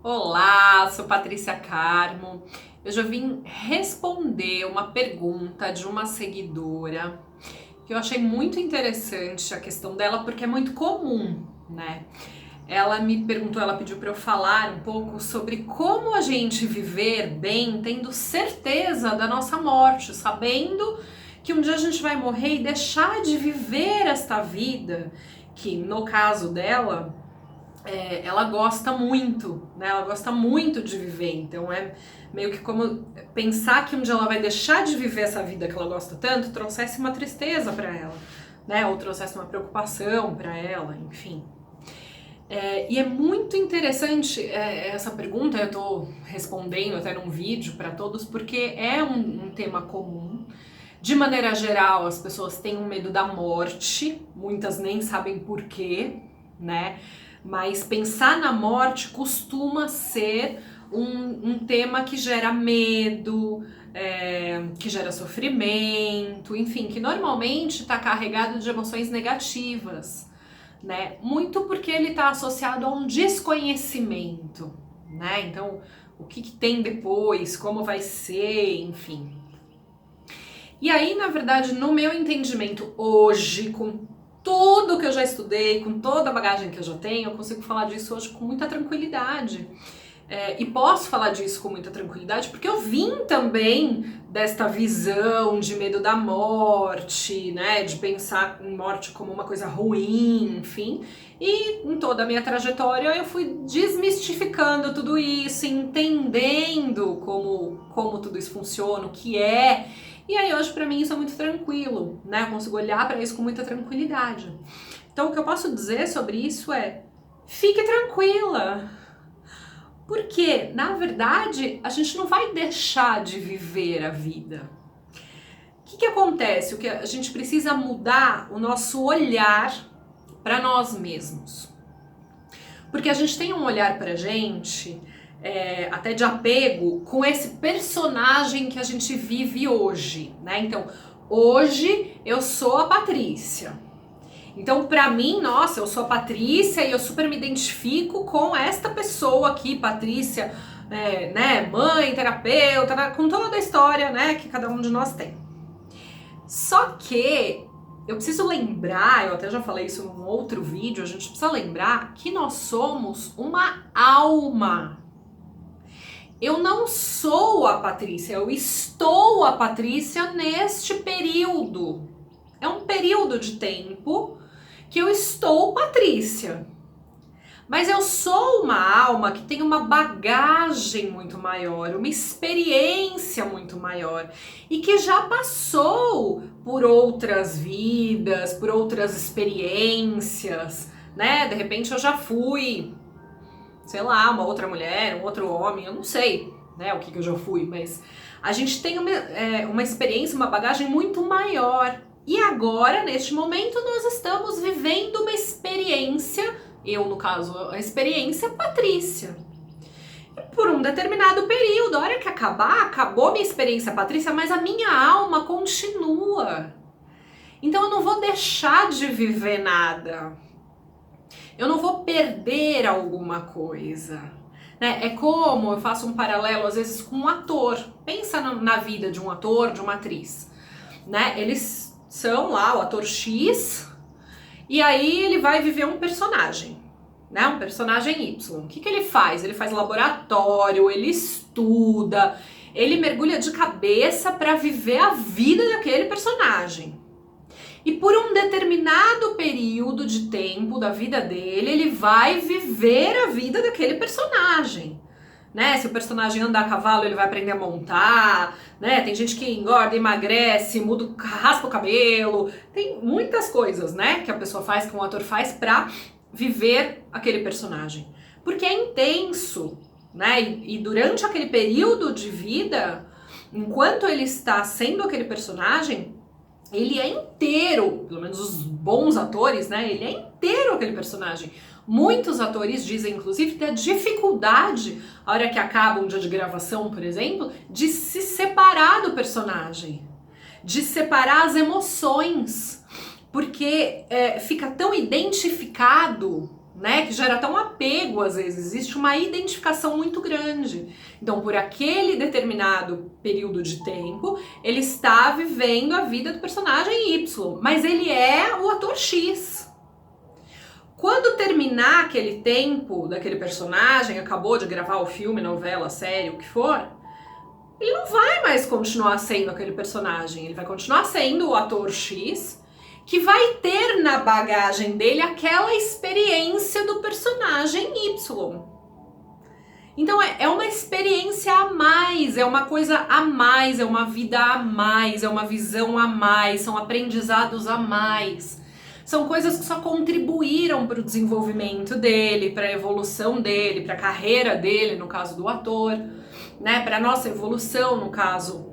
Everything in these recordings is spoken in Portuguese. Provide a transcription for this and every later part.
Olá, sou Patrícia Carmo. Eu já vim responder uma pergunta de uma seguidora que eu achei muito interessante a questão dela porque é muito comum, né? Ela me perguntou, ela pediu para eu falar um pouco sobre como a gente viver bem tendo certeza da nossa morte, sabendo que um dia a gente vai morrer e deixar de viver esta vida, que no caso dela ela gosta muito, né? Ela gosta muito de viver, então é meio que como pensar que um dia ela vai deixar de viver essa vida que ela gosta tanto, trouxesse uma tristeza para ela, né? Ou trouxesse uma preocupação para ela, enfim. E é muito interessante essa pergunta, eu tô respondendo até num vídeo para todos, porque é um tema comum. De maneira geral, as pessoas têm um medo da morte, muitas nem sabem por quê, né? Mas pensar na morte costuma ser um tema que gera medo, que gera sofrimento, enfim, que normalmente está carregado de emoções negativas, né? Muito porque ele está associado a um desconhecimento, né? Então, o que tem depois, como vai ser, enfim. E aí, na verdade, no meu entendimento hoje, com tudo que eu já estudei, com toda a bagagem que eu já tenho, eu consigo falar disso hoje com muita tranquilidade. E posso falar disso com muita tranquilidade porque eu vim também desta visão de medo da morte, né, de pensar em morte como uma coisa ruim, enfim. E em toda a minha trajetória eu fui desmistificando tudo isso, entendendo como tudo isso funciona, o que é. E aí hoje pra mim isso é muito tranquilo, né? Eu consigo olhar pra isso com muita tranquilidade. Então o que eu posso dizer sobre isso é: fique tranquila. Porque, na verdade, a gente não vai deixar de viver a vida. O que acontece? O que a gente precisa mudar o nosso olhar para nós mesmos. Porque a gente tem um olhar pra gente, até de apego, com esse personagem que a gente vive hoje, né? Então, hoje eu sou a Patrícia. Então, pra mim, nossa, eu sou a Patrícia e eu super me identifico com esta pessoa aqui, Patrícia, né, mãe, terapeuta, com toda a história, né, que cada um de nós tem. Só que eu preciso lembrar, eu até já falei isso num outro vídeo, a gente precisa lembrar que nós somos uma alma. Eu não sou a Patrícia, eu estou a Patrícia neste período. É um período de tempo que eu estou Patrícia. Mas eu sou uma alma que tem uma bagagem muito maior, uma experiência muito maior e que já passou por outras vidas, por outras experiências, né? De repente eu já fui, sei lá, uma outra mulher, um outro homem, eu não sei, né, o que eu já fui, mas a gente tem uma experiência, uma bagagem muito maior. E agora, neste momento, nós estamos vivendo uma experiência, eu no caso, a experiência Patrícia. E por um determinado período, a hora que acabar, acabou minha experiência Patrícia, mas a minha alma continua. Então eu não vou deixar de viver nada. Eu não vou perder alguma coisa. É como eu faço um paralelo às vezes com um ator. Pensa na vida de um ator, de uma atriz, né? Eles são lá o ator X e aí ele vai viver um personagem, né? Um personagem Y. O que ele faz? Ele faz laboratório, ele estuda, ele mergulha de cabeça para viver a vida daquele personagem. E por um determinado período de tempo da vida dele, ele vai viver a vida daquele personagem. Né? Se o personagem andar a cavalo, ele vai aprender a montar, né? Tem gente que engorda, emagrece, muda, raspa o cabelo. Tem muitas coisas, né, que a pessoa faz, que um ator faz pra viver aquele personagem. Porque é intenso, né? E durante aquele período de vida, enquanto ele está sendo aquele personagem, ele é inteiro, pelo menos os bons atores, né? Ele é inteiro aquele personagem. Muitos atores dizem, inclusive, da dificuldade, a hora que acaba um dia de gravação, por exemplo, de se separar do personagem, de separar as emoções, porque fica tão identificado, né, que gera tão apego às vezes, existe uma identificação muito grande. Então, por aquele determinado período de tempo, ele está vivendo a vida do personagem Y, mas ele é o ator X. Quando terminar aquele tempo daquele personagem, acabou de gravar o filme, novela, série, o que for, ele não vai mais continuar sendo aquele personagem, ele vai continuar sendo o ator X, que vai ter na bagagem dele aquela experiência do personagem Y. Então é uma experiência a mais, é uma coisa a mais, é uma vida a mais, é uma visão a mais, são aprendizados a mais. São coisas que só contribuíram para o desenvolvimento dele, para a evolução dele, para a carreira dele, no caso do ator, né, para a nossa evolução, no caso,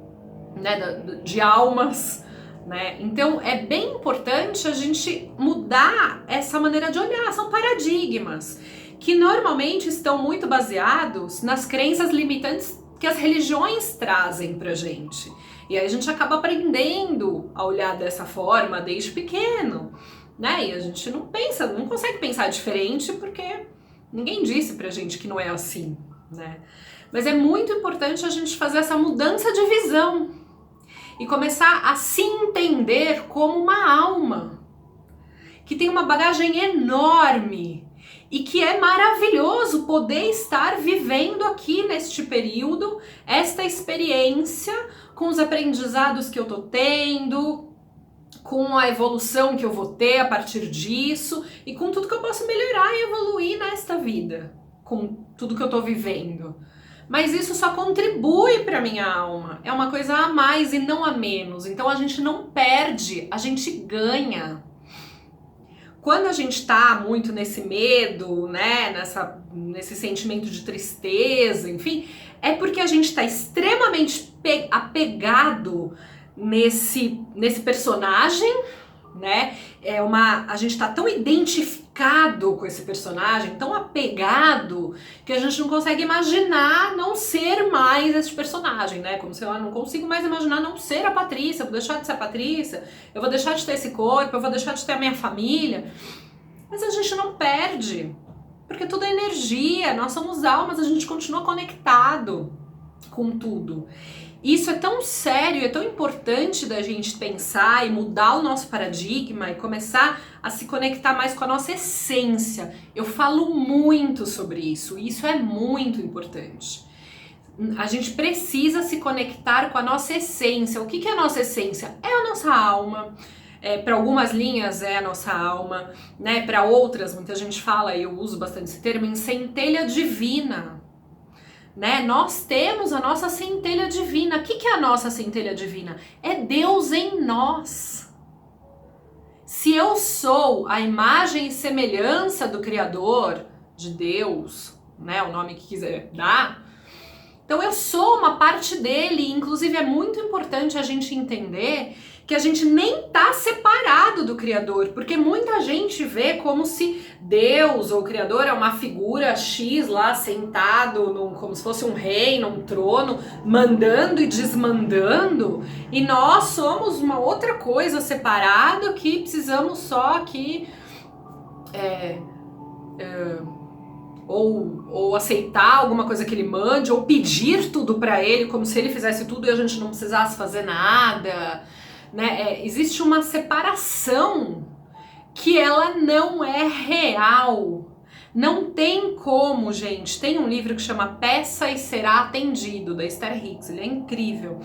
né, de almas. Né? Então é bem importante a gente mudar essa maneira de olhar, são paradigmas que normalmente estão muito baseados nas crenças limitantes que as religiões trazem pra gente. E aí a gente acaba aprendendo a olhar dessa forma desde pequeno, né? E a gente não consegue pensar diferente porque ninguém disse pra gente que não é assim, né? Mas é muito importante a gente fazer essa mudança de visão e começar a se entender como uma alma que tem uma bagagem enorme e que é maravilhoso poder estar vivendo aqui neste período esta experiência com os aprendizados que eu tô tendo, com a evolução que eu vou ter a partir disso e com tudo que eu posso melhorar e evoluir nesta vida, com tudo que eu tô vivendo. Mas isso só contribui para minha alma, é uma coisa a mais e não a menos. Então a gente não perde, a gente ganha. Quando a gente tá muito nesse medo, né, nesse sentimento de tristeza, enfim, é porque a gente tá extremamente apegado nesse personagem, né? A gente tá tão identificado com esse personagem, tão apegado, que a gente não consegue imaginar não ser mais esse personagem, né? Como se eu não consigo mais imaginar não ser a Patrícia, eu vou deixar de ser a Patrícia, eu vou deixar de ter esse corpo, eu vou deixar de ter a minha família. Mas a gente não perde, porque tudo é energia, nós somos almas, a gente continua conectado com tudo. Isso é tão sério, é tão importante da gente pensar e mudar o nosso paradigma e começar a se conectar mais com a nossa essência. Eu falo muito sobre isso, e isso é muito importante. A gente precisa se conectar com a nossa essência. O que é a nossa essência? É a nossa alma. Para algumas linhas é a nossa alma, né? Para outras, muita gente fala, e eu uso bastante esse termo, em centelha divina. Né? Nós temos a nossa centelha divina. O que é a nossa centelha divina? É Deus em nós. Se eu sou a imagem e semelhança do Criador, de Deus, né, o nome que quiser dar, então eu sou uma parte dele. Inclusive é muito importante a gente entender que a gente nem tá separado do Criador, porque muita gente vê como se Deus ou o Criador é uma figura X lá sentado como se fosse um rei num trono, mandando e desmandando, e nós somos uma outra coisa separada que precisamos só aqui ou aceitar alguma coisa que ele mande, ou pedir tudo pra ele como se ele fizesse tudo e a gente não precisasse fazer nada. Né? Existe uma separação que ela não é real. Não tem como, gente. Tem um livro que chama Peça e Será Atendido, da Esther Hicks. Ele é incrível.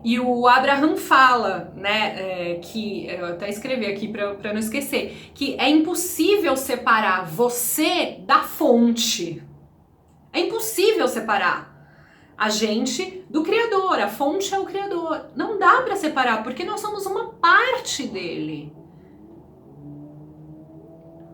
E o Abraham fala, né, que eu até escrevi aqui para não esquecer, que é impossível separar você da fonte. É impossível separar a gente do Criador. A fonte é o Criador. Não dá para separar, porque nós somos uma parte dele.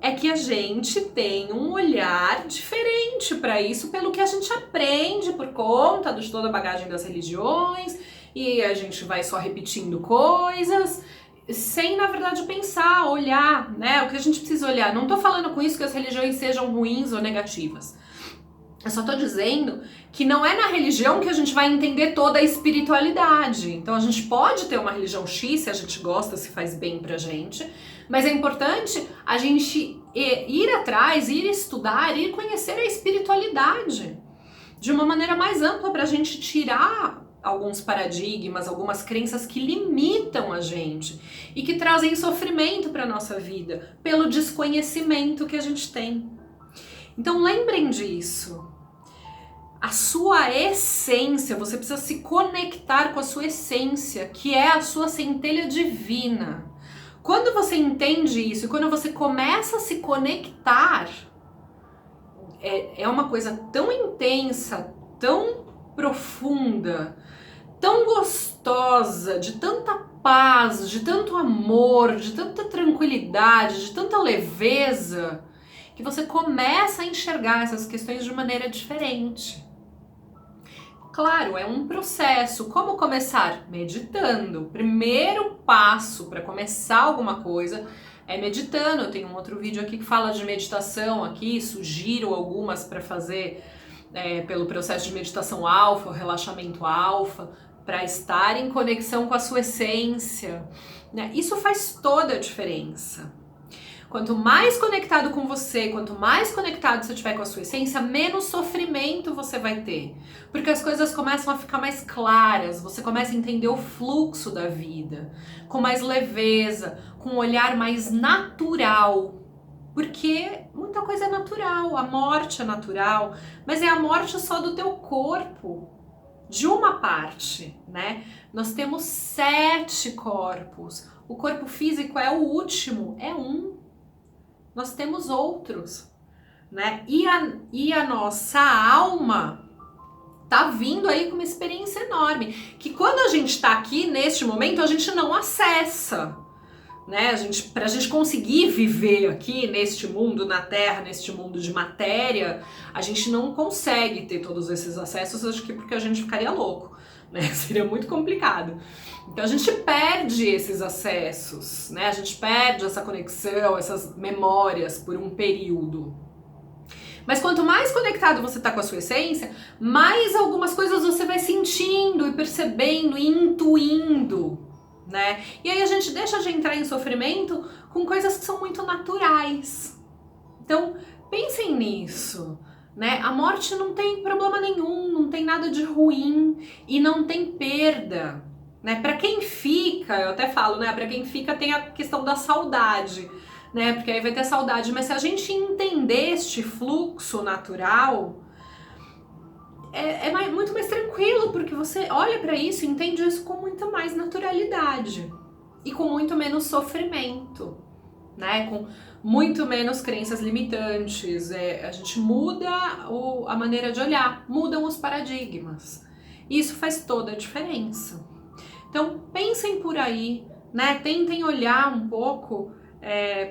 É que a gente tem um olhar diferente para isso, pelo que a gente aprende por conta de toda a bagagem das religiões, e a gente vai só repetindo coisas, sem, na verdade, pensar, olhar, né? O que a gente precisa olhar. Não tô falando com isso que as religiões sejam ruins ou negativas. Eu só tô dizendo que não é na religião que a gente vai entender toda a espiritualidade. Então a gente pode ter uma religião X, se a gente gosta, se faz bem pra gente, mas é importante a gente ir atrás, ir estudar, ir conhecer a espiritualidade de uma maneira mais ampla para a gente tirar alguns paradigmas, algumas crenças que limitam a gente e que trazem sofrimento para nossa vida pelo desconhecimento que a gente tem. Então lembrem disso. A sua essência, você precisa se conectar com a sua essência, que é a sua centelha divina. Quando você entende isso e quando você começa a se conectar, é uma coisa tão intensa, tão profunda, tão gostosa, de tanta paz, de tanto amor, de tanta tranquilidade, de tanta leveza, que você começa a enxergar essas questões de maneira diferente. Claro, é um processo. Como começar? Meditando. O primeiro passo para começar alguma coisa é meditando. Eu tenho um outro vídeo aqui que fala de meditação aqui, sugiro algumas para fazer pelo processo de meditação alfa, relaxamento alfa, para estar em conexão com a sua essência, né? Isso faz toda a diferença. Quanto mais conectado com você, quanto mais conectado você tiver com a sua essência, menos sofrimento você vai ter. Porque as coisas começam a ficar mais claras, você começa a entender o fluxo da vida, com mais leveza, com um olhar mais natural. Porque muita coisa é natural, a morte é natural, mas é a morte só do teu corpo, de uma parte, né? Nós temos 7 corpos, o corpo físico é o último, é um. Nós temos outros, né? E a nossa alma tá vindo aí com uma experiência enorme, que quando a gente tá aqui, neste momento, a gente não acessa, né? Pra gente conseguir viver aqui neste mundo, na Terra, neste mundo de matéria, a gente não consegue ter todos esses acessos, acho que porque a gente ficaria louco, né? Seria muito complicado. Então a gente perde esses acessos, né? A gente perde essa conexão, essas memórias por um período. Mas quanto mais conectado você tá com a sua essência, mais algumas coisas você vai sentindo e percebendo e intuindo, né? E aí a gente deixa de entrar em sofrimento com coisas que são muito naturais. Então, pensem nisso, né? A morte não tem problema nenhum, não tem nada de ruim e não tem perda, né? Para quem fica, eu até falo, né? Para quem fica tem a questão da saudade, né? Porque aí vai ter saudade, mas se a gente entender este fluxo natural, muito mais tranquilo, porque você olha para isso e entende isso com muita mais naturalidade e com muito menos sofrimento, né? Com muito menos crenças limitantes. A gente muda a maneira de olhar, mudam os paradigmas. Isso faz toda a diferença. Então pensem por aí, né? Tentem olhar um pouco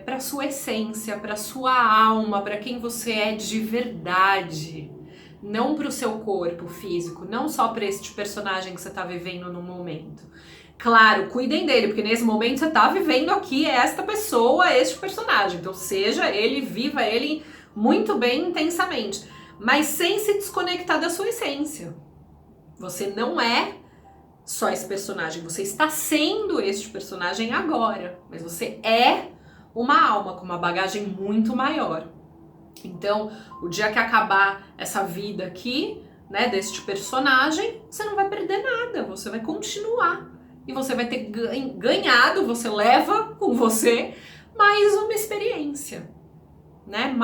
para sua essência, para sua alma, para quem você é de verdade. Não para o seu corpo físico, não só para este personagem que você está vivendo no momento. Claro, cuidem dele, porque nesse momento você está vivendo aqui esta pessoa, este personagem. Então seja ele, viva ele muito bem, intensamente, mas sem se desconectar da sua essência. Você não é só esse personagem, você está sendo este personagem agora, mas você é uma alma com uma bagagem muito maior. Então, o dia que acabar essa vida aqui, né, deste personagem, você não vai perder nada, você vai continuar. E você vai ter ganhado, você leva com você mais uma experiência, né,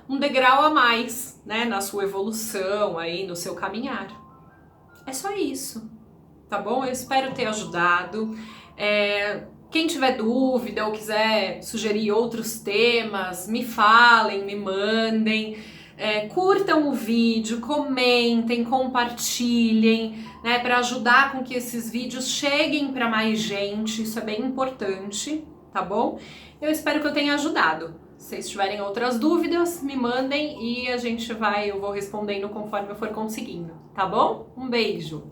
um degrau a mais, né, na sua evolução, aí, no seu caminhar. É só isso, tá bom? Eu espero ter ajudado. Quem tiver dúvida ou quiser sugerir outros temas, me falem, me mandem, curtam o vídeo, comentem, compartilhem, né, para ajudar com que esses vídeos cheguem para mais gente, isso é bem importante, tá bom? Eu espero que eu tenha ajudado. Se vocês tiverem outras dúvidas, me mandem e eu vou respondendo conforme eu for conseguindo, tá bom? Um beijo!